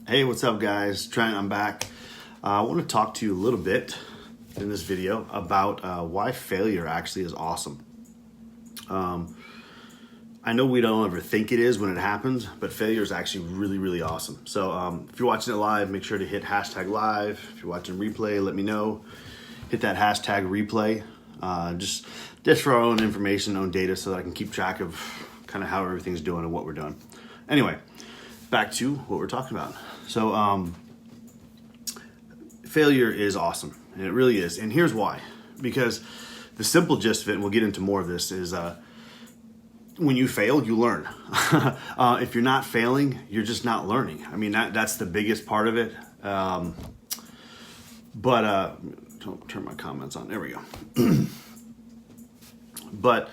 Hey, what's up guys? Trent, I'm back. I want to talk to you a little bit in this video about why failure actually is awesome. I know we don't ever think it is when it happens, but failure is actually really, really awesome. So if you're watching it live, make sure to hit hashtag live. If you're watching replay, let me know. Hit that hashtag replay, just for our own information, own data, so that I can keep track of kind of how everything's doing and what we're doing. Anyway, back to what we're talking about. So failure is awesome, and it really is. And here's why. Because the simple gist of it, and we'll get into more of this, is when you fail, you learn. If you're not failing, you're just not learning. I mean, that's the biggest part of it. Don't turn my comments on. There we go. But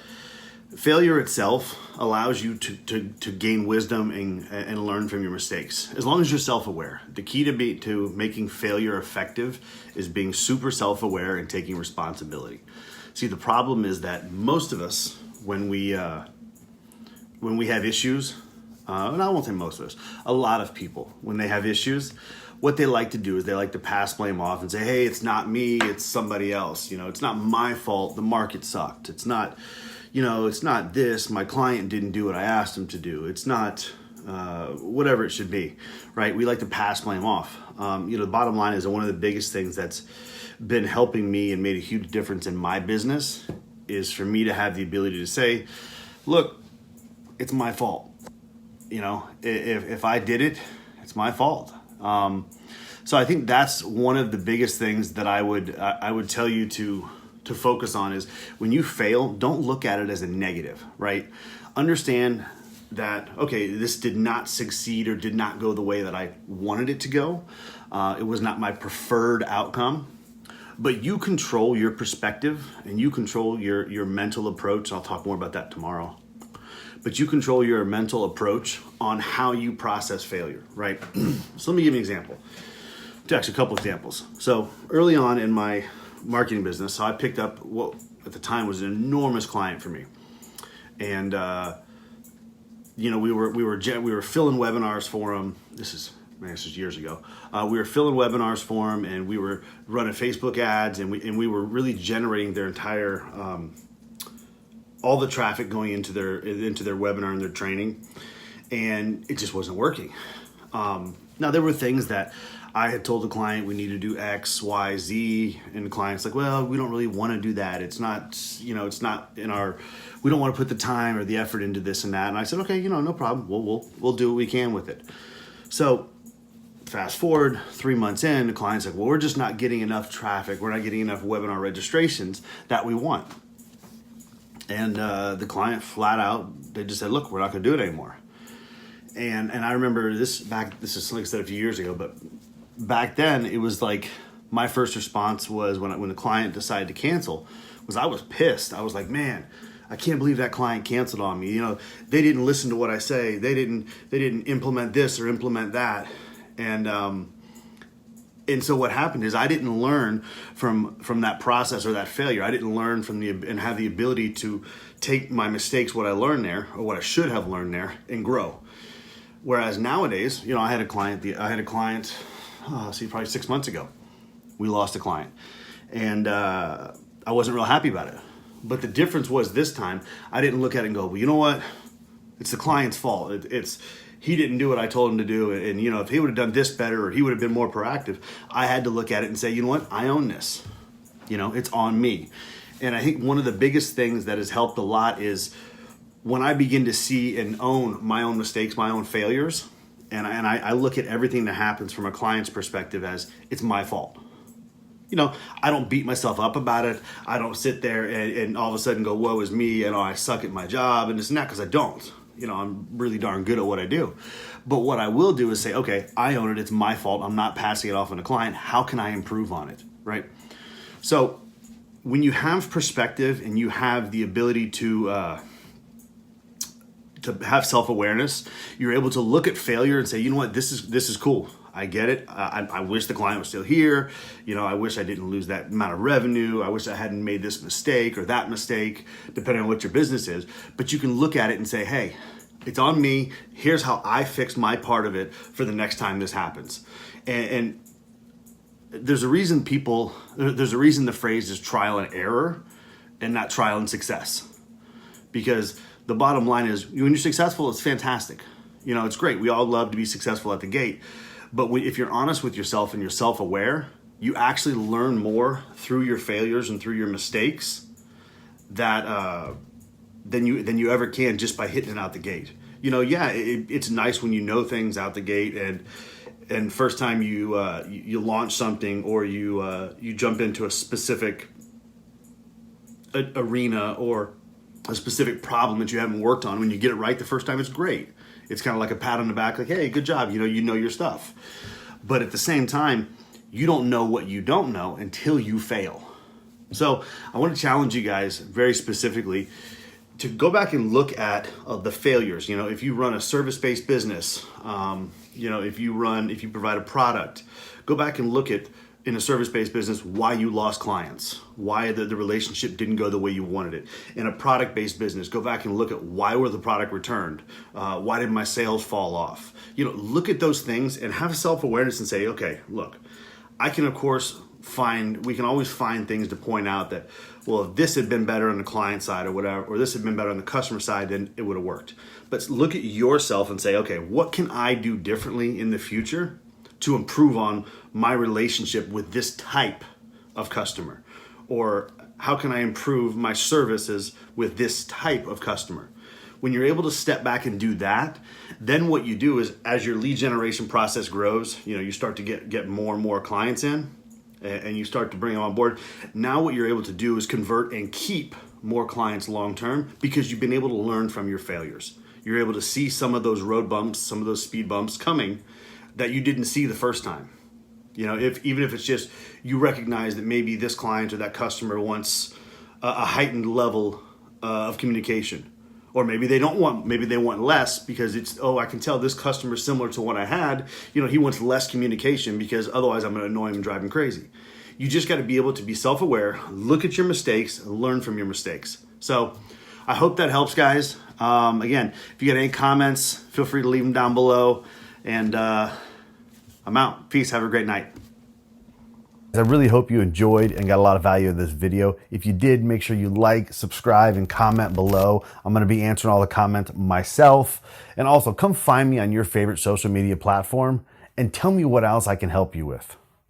failure itself allows you to gain wisdom and learn from your mistakes. As long as you're self-aware. The key to making failure effective is being super self-aware and taking responsibility. See, the problem is that most of us, when we have issues, and I won't say most of us, a lot of people, when they have issues, what they like to do is they like to pass blame off and say, hey, it's not me, it's somebody else. You know, it's not my fault, the market sucked. It's not, it's not this, my client didn't do what I asked him to do. It's not whatever it should be, right? We like to pass blame off. The bottom line is that one of the biggest things that's been helping me and made a huge difference in my business is for me to have the ability to say, look, it's my fault. If I did it, it's my fault. So I think that's one of the biggest things that I would tell you to focus on is when you fail, don't look at it as a negative, right? Understand that, okay, this did not succeed or did not go the way that I wanted it to go. It was not my preferred outcome, but you control your perspective and you control your mental approach. I'll talk more about that tomorrow. But you control your mental approach on how you process failure, right? So let me give you an example. Actually, a couple examples. So early on in my marketing business, so I picked up what at the time was an enormous client for me, and we were filling webinars for him. This is years ago. We were filling webinars for him, and we were running Facebook ads, and we were really generating their entire all the traffic going into their webinar and their training, and it just wasn't working. Now there were things that I had told the client we need to do X, Y, Z, and the client's like, well, we don't really want to do that. It's not, it's not in our. We don't want to put the time or the effort into this and that. And I said, okay, no problem. We'll do what we can with it. So fast forward 3 months in, the client's like, well, we're just not getting enough traffic. We're not getting enough webinar registrations that we want. And the client flat out, they just said, look, we're not going to do it anymore. And I remember this is like I said a few years ago, but back then it was like my first response was when the client decided to cancel was I was pissed. I was like, man, I can't believe that client canceled on me. They didn't listen to what I say. They didn't implement this or implement that. And so what happened is I didn't learn from that process or that failure. I didn't learn and have the ability to take my mistakes, what I learned there, or what I should have learned there, and grow. Whereas nowadays, I had a client, probably 6 months ago, we lost a client. And I wasn't real happy about it. But the difference was this time, I didn't look at it and go, well, you know what? It's the client's fault. He didn't do what I told him to do. And, if he would have done this better or he would have been more proactive, I had to look at it and say, you know what? I own this. It's on me. And I think one of the biggest things that has helped a lot is when I begin to see and own my own mistakes, my own failures, and I look at everything that happens from a client's perspective as it's my fault. I don't beat myself up about it. I don't sit there and all of a sudden go, woe is me, and I suck at my job and this and that, because I don't. I'm really darn good at what I do. But what I will do is say, okay, I own it. It's my fault. I'm not passing it off on a client. How can I improve on it, right? So when you have perspective and you have the ability to have self-awareness, you're able to look at failure and say, you know what, this is cool. I get it. I wish the client was still here. I wish I didn't lose that amount of revenue. I wish I hadn't made this mistake or that mistake, depending on what your business is. But you can look at it and say, hey, It's on me. Here's how I fix my part of it for the next time this happens. And there's a reason the phrase is trial and error and not trial and success. Because the bottom line is, when you're successful, it's fantastic. It's great. We all love to be successful at the gate. But if you're honest with yourself and you're self-aware, you actually learn more through your failures and through your mistakes than you ever can just by hitting it out the gate. It's nice when you know things out the gate, and first time you launch something, or you jump into a specific arena or a specific problem that you haven't worked on. When you get it right the first time, it's great. It's kind of like a pat on the back, like, hey, good job. You know your stuff. But at the same time, you don't know what you don't know until you fail. So I want to challenge you guys very specifically to go back and look at the failures. If you run a service-based business, if you provide a product, go back and look at, in a service-based business, why you lost clients, why the relationship didn't go the way you wanted it. In a product-based business, go back and look at why were the product returned, why did my sales fall off. Look at those things and have self-awareness and say, okay, look, I can of course we can always find things to point out that, well, if this had been better on the client side or whatever, or this had been better on the customer side, then it would have worked. But look at yourself and say, okay, what can I do differently in the future to improve on my relationship with this type of customer? Or how can I improve my services with this type of customer? When you're able to step back and do that, then what you do is, as your lead generation process grows, you start to get more and more clients in, and you start to bring them on board. Now what you're able to do is convert and keep more clients long term, because you've been able to learn from your failures. You're able to see some of those road bumps, some of those speed bumps coming that you didn't see the first time. Even if it's just you recognize that maybe this client or that customer wants a heightened level of communication. Or maybe they want less, because I can tell this customer is similar to what I had. He wants less communication because otherwise I'm going to annoy him and drive him crazy. You just got to be able to be self-aware, look at your mistakes, and learn from your mistakes. So I hope that helps, guys. Again, if you got any comments, feel free to leave them down below. And I'm out. Peace. Have a great night. I really hope you enjoyed and got a lot of value in this video. If you did, make sure you like, subscribe, and comment below. I'm going to be answering all the comments myself. And also, come find me on your favorite social media platform and tell me what else I can help you with.